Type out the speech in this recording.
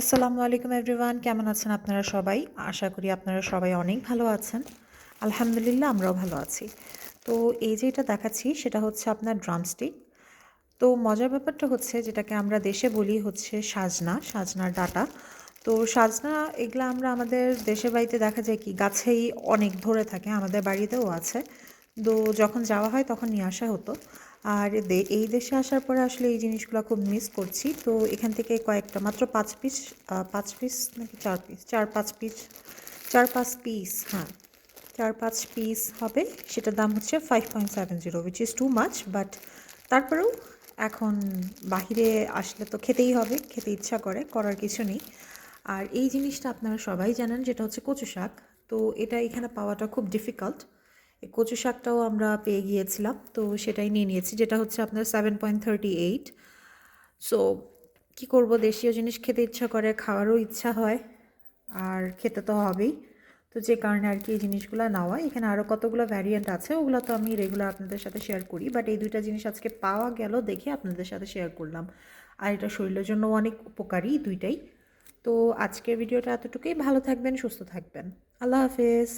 আসসালামু আলাইকুম এভরিওয়ান, কেমন আছেন আপনারা সবাই? আশা করি আপনারা সবাই অনেক ভালো আছেন। আলহামদুলিল্লাহ আমরাও ভালো আছি। তো এই যে এটা দেখাচ্ছি সেটা হচ্ছে আপনার ড্রামস্টিক। তো মজার ব্যাপারটা হচ্ছে যেটাকে আমরা দেশে বলি হচ্ছে সাজনা, সাজনার ডাঁটা। তো সাজনা এগুলা আমরা আমাদের দেশের বাড়িতে দেখা যায় কি গাছেই অনেক ধরে থাকে, আমাদের বাড়িতেও আছে। তো যখন যাওয়া হয় তখন নিয়ে আসা হতো। আর এই দেশে আসার পরে আসলে এই জিনিসগুলো খুব মিস করছি। তো এখান থেকে কয়েকটা মাত্র ৫ পিস, ৫ পিস নাকি ৪ পিস, ৪-৫ পিস, ৪-৫ পিস, হ্যাঁ ৪-৫ পিস হবে। সেটার দাম হচ্ছে 5.70, which is too much, but তারপরেও এখন বাহিরে আসলে তো খেতেই হবে, খেতে ইচ্ছা করে, করার কিছু নেই। আর এই জিনিসটা আপনারা সবাই জানেন যেটা হচ্ছে কচু শাক। তো এটা এখানে পাওয়াটা খুব ডিফিকাল্ট। এই কচু শাকটাও আমরা পেয়ে গিয়েছিলাম, তো সেটাই নিয়ে নিয়েছি, যেটা হচ্ছে আপনার 7.38। সো কী করব, দেশীয় জিনিস খেতে ইচ্ছা করে, খাওয়ারও ইচ্ছা হয়, আর খেতে তো হবেই। তো যে কারণে আর কি এই জিনিসগুলো নেওয়া। এখানে আরও কতগুলো ভ্যারিয়েন্ট আছে, ওগুলো তো আমি রেগুলার আপনাদের সাথে শেয়ার করি, বাট এই দুইটা জিনিস আজকে পাওয়া গেল দেখে আপনাদের সাথে শেয়ার করলাম। আর এটা শরীরের জন্য অনেক উপকারী দুইটাই। তো আজকের ভিডিওটা এতটুকুই। ভালো থাকবেন, সুস্থ থাকবেন। আল্লাহ হাফেজ।